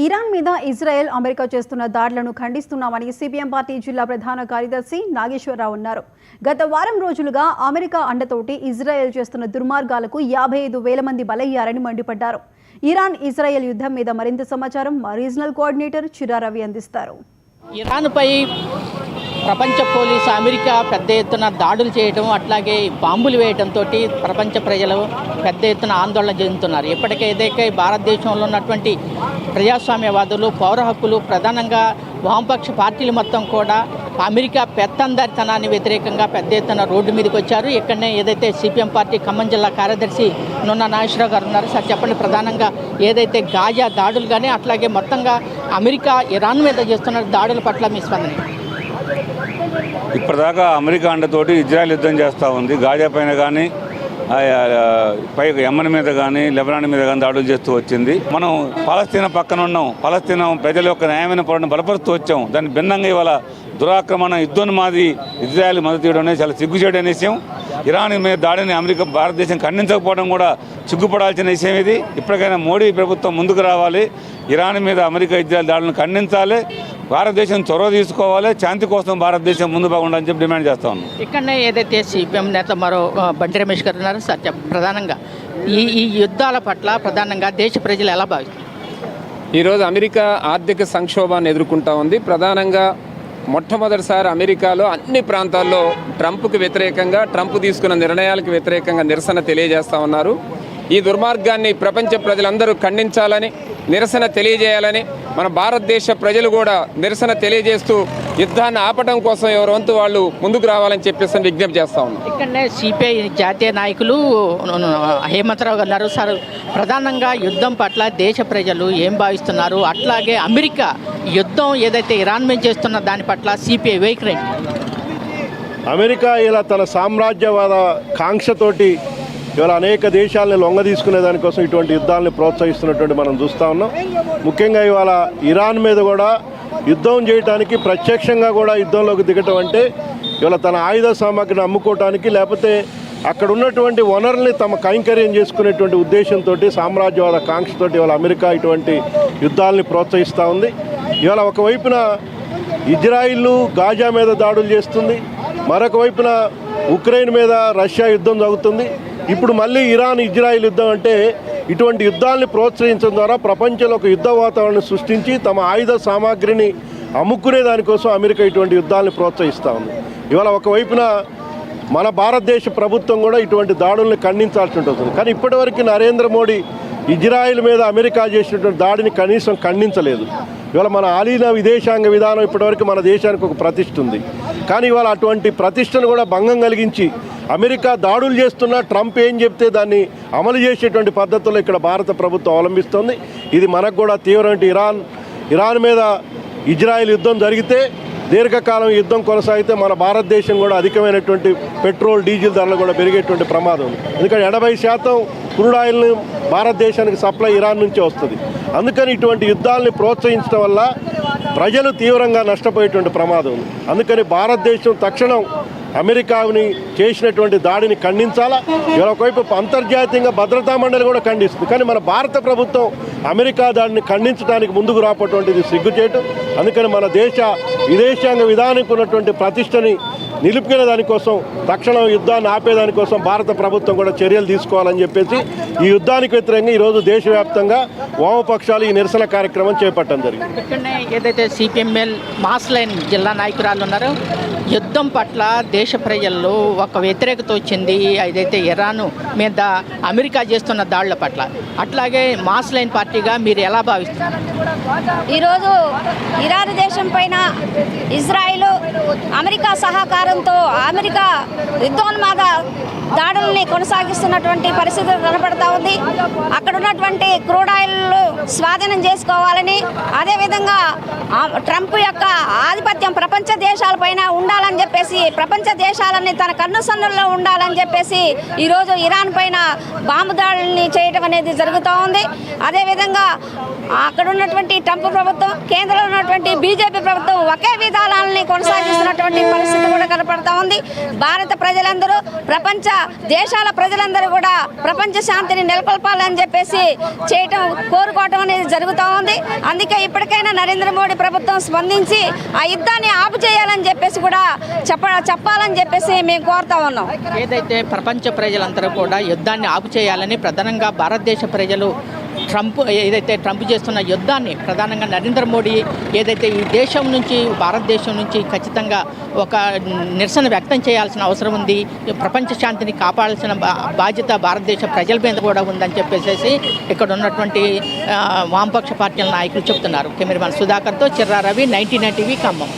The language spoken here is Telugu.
ఇరాన్ మీద ఇజ్రాయెల్, అమెరికా చేస్తున్న దాడులను ఖండిస్తున్నామని సిపిఎం పార్టీ జిల్లా ప్రధాన కార్యదర్శి నాగేశ్వరరావు అన్నారు. గత వారం రోజులుగా అమెరికా అండతోటి ఇజ్రాయెల్ చేస్తున్న దుర్మార్గాలకు 55,000 మంది బలయ్యారని మండిపడ్డారు. ఇరాన్ ఇజ్రాయెల్ యుద్ధం మీద మరింత సమాచారం మా రీజనల్ కోఆర్డినేటర్ చిరారవి అందిస్తారు. ఇరాన్పై ప్రపంచ పోలీసు అమెరికా పెద్ద ఎత్తున దాడులు చేయడం, అట్లాగే బాంబులు వేయడంతో ప్రపంచ ప్రజలు పెద్ద ఎత్తున ఆందోళన చెందుతున్నారు. ఇప్పటికైతే భారతదేశంలో ఉన్నటువంటి ప్రజాస్వామ్యవాదులు, పౌర హక్కులు, ప్రధానంగా వామపక్ష పార్టీలు మొత్తం కూడా అమెరికా పెత్తందారితనాన్ని వ్యతిరేకంగా పెద్ద ఎత్తున రోడ్డు మీదకి వచ్చారు. ఇక్కడనే ఏదైతే సిపిఎం పార్టీ ఖమ్మం జిల్లా కార్యదర్శి నున్న నాగేశ్వరరావు గారు ఉన్నారు. సార్ చెప్పండి, ప్రధానంగా ఏదైతే గాజా దాడులు కానీ అట్లాగే మొత్తంగా అమెరికా ఇరాన్ మీద చేస్తున్న దాడుల పట్ల మీ స్పందన? ఇప్పటిదాకా అమెరికా అండతోటి ఇజ్రాయెల్ యుద్ధం చేస్తూ ఉంది. గాజా పైన కానీ పైగా యెమెన్ మీద కానీ లెబనాన్ మీద కానీ దాడులు చేస్తూ వచ్చింది. మనం పాలస్తీనా పక్కన ఉన్నాం. పాలస్తీనా ప్రజల యొక్క న్యాయమైన పోరాటం బలపరుస్తూ వచ్చాం. దాన్ని భిన్నంగా ఇవాళ దురాక్రమణ యుద్ధోన్మాది ఇజ్రాయెల్ మద్దతు ఇవ్వడం అనేది చాలా సిగ్గుచేటు అనే విషయం. ఇరాన్ మీద దాడిని అమెరికా భారతదేశం ఖండించకపోవడం కూడా సిగ్గుపడాల్సిన విషయం ఇది. ఇప్పటికైనా మోడీ ప్రభుత్వం ముందుకు రావాలి. ఇరాన్ మీద అమెరికా ఇజ్రాయెల్ దాడులను ఖండించాలి. భారతదేశం చొరవ తీసుకోవాలి. శాంతి కోసం భారతదేశం ముందు బాగుండాలని చెప్పి డిమాండ్ చేస్తా ఉన్నాం. ఇక్కడనే ఏదైతే సిపిఎం నేత మరో బండి రమేష్ గారు ఉన్నారు. సార్ ప్రధానంగా ఈ యుద్ధాల పట్ల ప్రధానంగా దేశ ప్రజలు ఎలా భావిస్తారు? ఈరోజు అమెరికా ఆర్థిక సంక్షోభాన్ని ఎదుర్కొంటా ఉంది. ప్రధానంగా మొట్టమొదటిసారి అమెరికాలో అన్ని ప్రాంతాల్లో ట్రంప్కి వ్యతిరేకంగా, ట్రంప్ తీసుకున్న నిర్ణయాలకు వ్యతిరేకంగా నిరసన తెలియజేస్తూ ఉన్నారు. ఈ దుర్మార్గాన్ని ప్రపంచ ప్రజలందరూ ఖండించాలని, నిరసన తెలియజేయాలని మన భారతదేశ ప్రజలు కూడా నిరసన తెలియజేస్తూ యుద్ధాన్ని ఆపడం కోసం ఎవరి వంతు వాళ్ళు ముందుకు రావాలని చెప్పేసి విజ్ఞప్తి చేస్తూ ఉన్నాం. ఇక్కడనే సిపిఐ జాతీయ నాయకులు హేమంతరావు గారు ఉన్నారు. సార్ ప్రధానంగా యుద్ధం పట్ల దేశ ప్రజలు ఏం భావిస్తున్నారు, అట్లాగే అమెరికా యుద్ధం ఏదైతే ఇరాన్ మీద చేస్తున్న దాని పట్ల సిపిఐ వైఖరి? అమెరికా ఇలా తన సామ్రాజ్యవాద కాంక్షతోటి ఇవాళ అనేక దేశాలని లొంగ తీసుకునే దానికోసం ఇటువంటి యుద్ధాలని ప్రోత్సహిస్తున్నటువంటి మనం చూస్తూ ఉన్నాం. ముఖ్యంగా ఇవాళ ఇరాన్ మీద కూడా యుద్ధం చేయడానికి, ప్రత్యక్షంగా కూడా యుద్ధంలోకి దిగటం అంటే ఇవాళ తన ఆయుధ సామాగ్రిని అమ్ముకోవటానికి, లేకపోతే అక్కడ ఉన్నటువంటి వనరుల్ని తమ కైంకర్యం చేసుకునేటువంటి ఉద్దేశంతో, సామ్రాజ్యవాద కాంక్షతోటి ఇవాళ అమెరికా ఇటువంటి యుద్ధాలని ప్రోత్సహిస్తూ ఉంది. ఇవాళ ఒకవైపున ఇజ్రాయిల్ గాజా మీద దాడులు చేస్తుంది, మరొక వైపున ఉక్రెయిన్ మీద రష్యా యుద్ధం జరుగుతుంది. ఇప్పుడు మళ్ళీ ఇరాన్ ఇజ్రాయిల్ యుద్ధం అంటే ఇటువంటి యుద్ధాలని ప్రోత్సహించడం ద్వారా ప్రపంచంలో ఒక యుద్ధ వాతావరణం సృష్టించి తమ ఆయుధ సామాగ్రిని అమ్ముకునే దానికోసం అమెరికా ఇటువంటి యుద్ధాలని ప్రోత్సహిస్తూ ఉంది. ఇవాళ ఒకవైపున మన భారతదేశ ప్రభుత్వం కూడా ఇటువంటి దాడుల్ని ఖండించాల్సి ఉంటుంది. కానీ ఇప్పటివరకు నరేంద్ర మోడీ ఇజ్రాయిల్ మీద అమెరికా చేసినటువంటి దాడిని కనీసం ఖండించలేదు. ఇవాళ మన ఆలీన విదేశాంగ విధానం ఇప్పటివరకు మన దేశానికి ఒక ప్రతిష్ఠ ఉంది. కానీ ఇవాళ అటువంటి ప్రతిష్టను కూడా భంగం కలిగించి అమెరికా దాడులు చేస్తున్నా ట్రంప్ ఏం చెప్తే దాన్ని అమలు చేసేటువంటి పద్ధతుల్లో ఇక్కడ భారత ప్రభుత్వం అవలంబిస్తుంది. ఇది మనకు కూడా తీవ్రమైన ఇరాన్ మీద ఇజ్రాయెల్ యుద్ధం జరిగితే, దీర్ఘకాలం యుద్ధం కొనసాగితే మన భారతదేశం కూడా అధికమైనటువంటి పెట్రోల్, డీజిల్ ధరలు కూడా పెరిగేటువంటి ప్రమాదం ఉంది. ఎందుకంటే 80% క్రూడ్ ఆయిల్ని భారతదేశానికి సప్లై ఇరాన్ నుంచే వస్తుంది. అందుకని ఇటువంటి యుద్ధాలని ప్రోత్సహించడం వల్ల ప్రజలు తీవ్రంగా నష్టపోయేటువంటి ప్రమాదం ఉంది. అందుకని భారతదేశం తక్షణం అమెరికాని చేసినటువంటి దాడిని ఖండించాలా. ఒకవైపు అంతర్జాతీయంగా భద్రతా మండలి కూడా ఖండిస్తుంది. కానీ మన భారత ప్రభుత్వం అమెరికా దాడిని ఖండించడానికి ముందుకు రాపటువంటిది సిగ్గుచేటు. అందుకని మన విదేశాంగ విధానానికి ఉన్నటువంటి ప్రతిష్టని నిలుపుకునే దానికోసం, తక్షణం యుద్ధాన్ని ఆపేదానికోసం భారత ప్రభుత్వం కూడా చర్యలు తీసుకోవాలని చెప్పేసి ఈ యుద్ధానికి వ్యతిరేకంగా ఈరోజు దేశవ్యాప్తంగా వామపక్షాలు ఈ నిరసన కార్యక్రమం చేపట్టడం జరిగింది. ఇక్కడనే ఏదైతే సిపిఎంఎల్ మాస్ లైన్ జిల్లా నాయకురాలు ఉన్నారో, యుద్ధం పట్ల దేశ ప్రజల్లో ఒక వ్యతిరేకత వచ్చింది ఏదైతే ఇరాన్ మీద అమెరికా చేస్తున్న దాడుల పట్ల. అట్లాగే మాస్ లైన్ పార్టీగా మీరు ఎలా భావిస్తున్నారు? ఈరోజు ఇరాన్ దేశం పైన ఇజ్రాయిల్, అమెరికా సహకారంతో అమెరికా యుద్ధోన్మాద దాడుల్ని కొనసాగిస్తున్నటువంటి పరిస్థితి కనపడతా ఉంది. అక్కడ ఉన్నటువంటి క్రూడ్ ఆయిల్ స్వాధీనం చేసుకోవాలని, అదేవిధంగా ట్రంప్ యొక్క ఆధిపత్యం ప్రపంచ దేశాలపైన ఉండాలని చెప్పేసి, ప్రపంచ దేశాలన్నీ తన కన్నుసన్నుల్లో ఉండాలని చెప్పేసి ఈరోజు ఇరాన్ పైన బాంబు దాడుల్ని చేయడం అనేది జరుగుతూ ఉంది. అదేవిధంగా అక్కడ ఉన్నటువంటి ట్రంప్ ప్రభుత్వం, కేంద్రంలో ఉన్నటువంటి బీజేపీ ప్రభుత్వం ఒకే విధానాలని కొనసాగిస్తున్నటువంటి పరిస్థితి కూడా కనపడతా ఉంది. భారత ప్రజలందరూ, ప్రపంచ దేశాల ప్రజలందరూ కూడా ప్రపంచ శాంతిని నెలకొల్పాలని చెప్పేసి కోరుకోవటం అనేది జరుగుతూ ఉంది. అందుకే ఇప్పటికైనా నరేంద్ర మోడీ ప్రభుత్వం స్పందించి ఆ యుద్ధాన్ని ఆపు చేయాలని చెప్పేసి కూడా చెప్పాలని చెప్పేసి మేము కోరుతా ఉన్నాం. ఏదైతే ప్రపంచ ప్రజలందరూ కూడా యుద్ధాన్ని ఆపు చేయాలని ప్రధానంగా భారతదేశ ప్రజలు ఏదైతే ట్రంప్ చేస్తున్న యుద్ధాన్ని ప్రధానంగా నరేంద్ర మోడీ ఏదైతే ఈ దేశం నుంచి, భారతదేశం నుంచి ఖచ్చితంగా ఒక నిరసన వ్యక్తం చేయాల్సిన అవసరం ఉంది. ప్రపంచ శాంతిని కాపాడాల్సిన బాధ్యత భారతదేశ ప్రజల మీద కూడా ఉందని చెప్పేసి ఇక్కడ ఉన్నటువంటి వామపక్ష పార్టీల నాయకులు చెప్తున్నారు. కెమెరామన్ సుధాకర్తో చిర్రా రవి, 99 టీవీ ఖమ్మం.